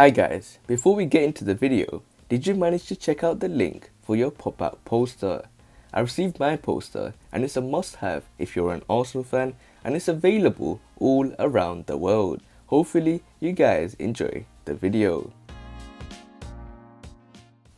Hi guys, before we get into the video, did you manage to check out the link for your pop-out poster? I received my poster and it's a must-have if you're an Arsenal fan, and it's available all around the world. Hopefully you guys enjoy the video.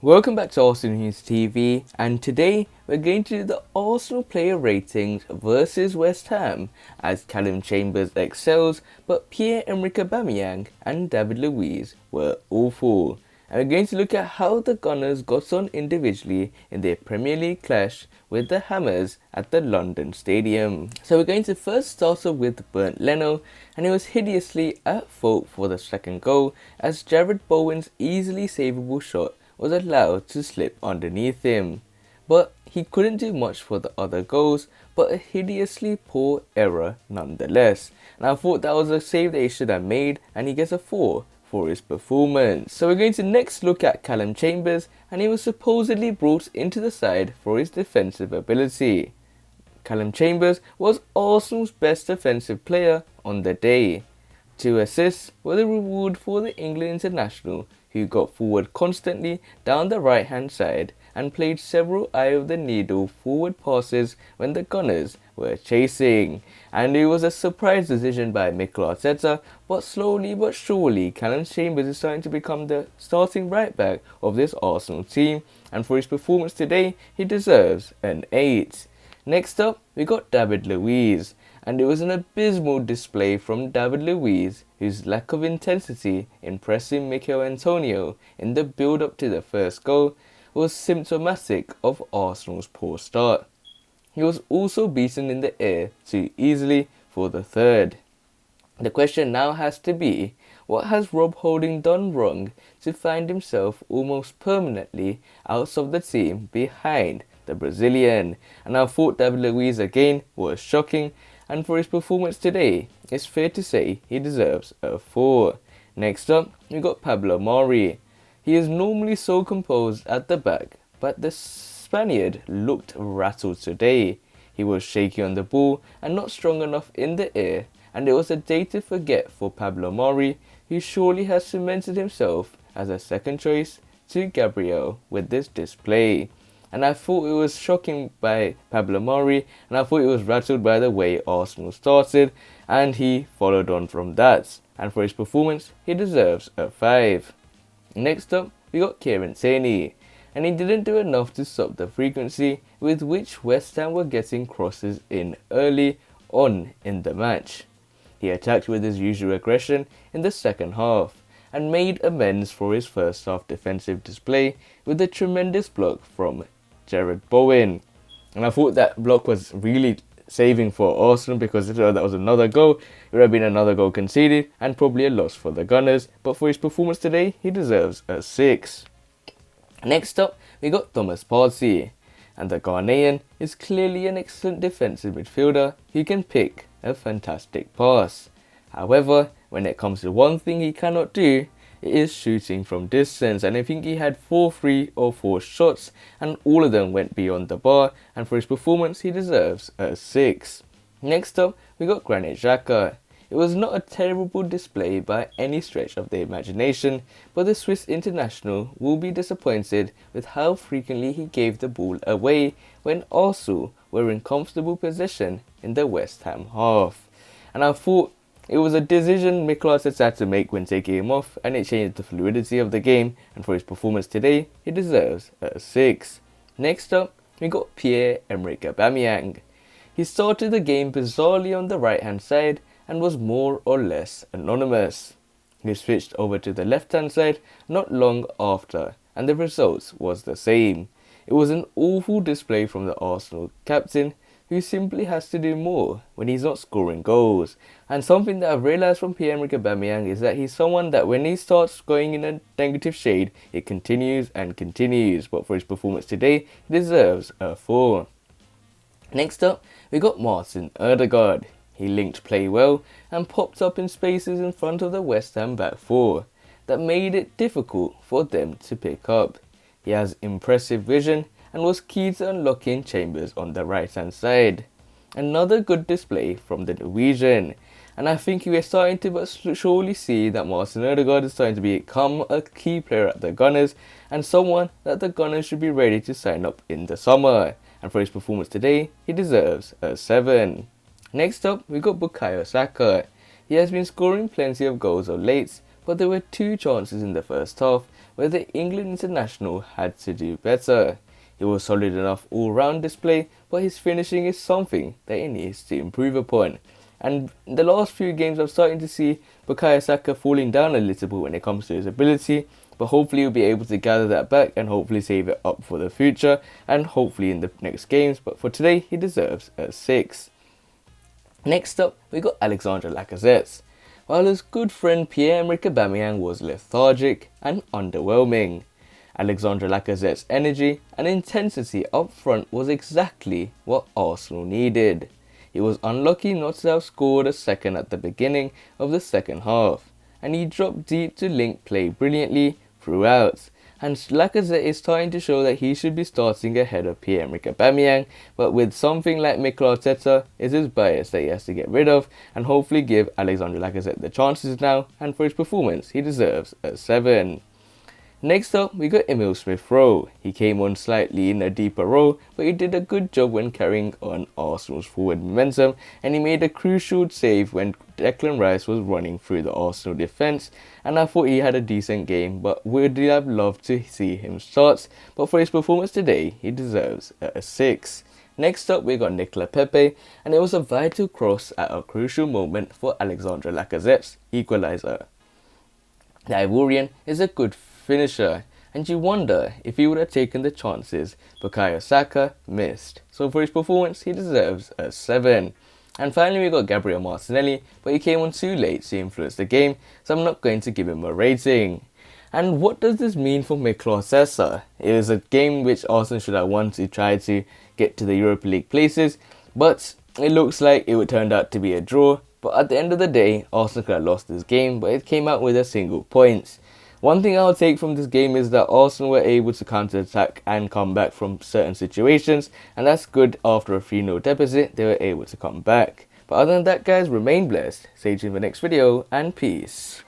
Welcome back to Arsenal News TV, and today we're going to do the Arsenal player ratings versus West Ham, as Callum Chambers excels but Pierre-Emerica Bamiang and David Luiz were awful. And we're going to look at how the Gunners got on individually in their Premier League clash with the Hammers at the London Stadium. So we're going to first start off with Bernd Leno, and he was hideously at fault for the second goal as Jarrod Bowen's easily savable shot was allowed to slip underneath him. But he couldn't do much for the other goals, but a hideously poor error nonetheless. And I thought that was a save that he should have made, and he gets a 4 for his performance. So we're going to next look at Callum Chambers, and he was supposedly brought into the side for his defensive ability. Callum Chambers was Arsenal's best defensive player on the day. 2 assists were the reward for the England international, who got forward constantly down the right hand side and played several eye-of-the-needle forward passes when the Gunners were chasing. And it was a surprise decision by Mikel Arteta, but slowly but surely Callum Chambers is starting to become the starting right back of this Arsenal team, and for his performance today he deserves an 8. Next up we got David Luiz, and it was an abysmal display from David Luiz, whose lack of intensity in pressing Mikel Antonio in the build-up to the first goal was symptomatic of Arsenal's poor start. He was also beaten in the air too easily for the third. The question now has to be, what has Rob Holding done wrong to find himself almost permanently out of the team behind the Brazilian? And I thought David Luiz again was shocking, and for his performance today, it's fair to say he deserves a 4. Next up, we got Pablo Mari. He is normally so composed at the back, but the Spaniard looked rattled today. He was shaky on the ball and not strong enough in the air, and it was a day to forget for Pablo Mari, who surely has cemented himself as a second choice to Gabrielle with this display. And I thought it was shocking by Pablo Mari, and I thought it was rattled by the way Arsenal started, and he followed on from that. And for his performance, he deserves a 5. Next up, we got Ceni, and he didn't do enough to stop the frequency with which West Ham were getting crosses in early on in the match. He attacked with his usual aggression in the second half, and made amends for his first half defensive display with a tremendous block from Jarrod Bowen. And I thought that block was really saving for Arsenal, because if that was another goal, it would have been another goal conceded and probably a loss for the Gunners. But for his performance today, he deserves a 6. Next up, we got Thomas Partey, and the Ghanaian is clearly an excellent defensive midfielder who can pick a fantastic pass. However, when it comes to one thing he cannot do, it is shooting from distance, and I think he had 3 or 4 shots and all of them went beyond the bar, and for his performance he deserves a 6. Next up we got Jacka. It was not a terrible display by any stretch of the imagination, but the Swiss international will be disappointed with how frequently he gave the ball away when Arsenal were in comfortable possession in the West Ham half. And I thought it was a decision Mikel Arteta had to make when taking him off, and it changed the fluidity of the game, and for his performance today, he deserves a 6. Next up, we got Pierre-Emerica Bamiang. He started the game bizarrely on the right hand side and was more or less anonymous. He switched over to the left hand side not long after, and the result was the same. It was an awful display from the Arsenal captain, who simply has to do more when he's not scoring goals. And something that I've realised from Pierre-Emerica Bamiang is that he's someone that when he starts going in a negative shade, it continues and continues. But for his performance today, he deserves a 4. Next up, we got Martin Ødegaard. He linked play well and popped up in spaces in front of the West Ham back 4 that made it difficult for them to pick up. He has impressive vision and was key to unlocking Chambers on the right hand side. Another good display from the Norwegian, And I think we're starting to but surely see that Martin Odegaard is starting to become a key player at the Gunners and someone that the Gunners should be ready to sign up in the summer. And for his performance today, he deserves a 7. Next up, we got Bukayo Saka. He has been scoring plenty of goals of late, but there were 2 chances in the first half where the England international had to do better. He was solid enough all-round display, but his finishing is something that he needs to improve upon. And in the last few games, I'm starting to see Bukayo Saka falling down a little bit when it comes to his ability, but hopefully he'll be able to gather that back and hopefully save it up for the future and hopefully in the next games. But for today, he deserves a 6. Next up, we got Alexandra Lacazettes. While his good friend Pierre-Emerica Bamiang was lethargic and underwhelming, Alexandra Lacazette's energy and intensity up front was exactly what Arsenal needed. He was unlucky not to have scored a second at the beginning of the second half, and he dropped deep to link play brilliantly throughout. And Lacazette is starting to show that he should be starting ahead of Pierre-Emerick Aubameyang, but with something like Mikel Arteta is his bias that he has to get rid of and hopefully give Alexandre Lacazette the chances now, and for his performance he deserves a 7. Next up, we got Emile Smith-Rowe. He came on slightly in a deeper role, but he did a good job when carrying on Arsenal's forward momentum, and he made a crucial save when Declan Rice was running through the Arsenal defence, and I thought he had a decent game, but would have loved to see him start, but for his performance today, he deserves a 6. Next up, we got Nicola Pepe, and it was a vital cross at a crucial moment for Alexandre Lacazette's equaliser. The Ivorian is a good finisher, and you wonder if he would have taken the chances Bukayo Saka missed. So for his performance, he deserves a 7. And finally, we got Gabrielle Martinelli, but he came on too late to influence the game, so I'm not going to give him a rating. And what does this mean for Mikel Arteta? It was a game which Arsenal should have won to try to get to the Europa League places, but it looks like it would turn out to be a draw. But at the end of the day, Arsenal could have lost this game, but it came out with a single point. One thing I'll take from this game is that Arsenal were able to counter-attack and come back from certain situations, and that's good. After a 3-0 deficit, they were able to come back. But other than that, guys, remain blessed, stay tuned for the next video, and peace.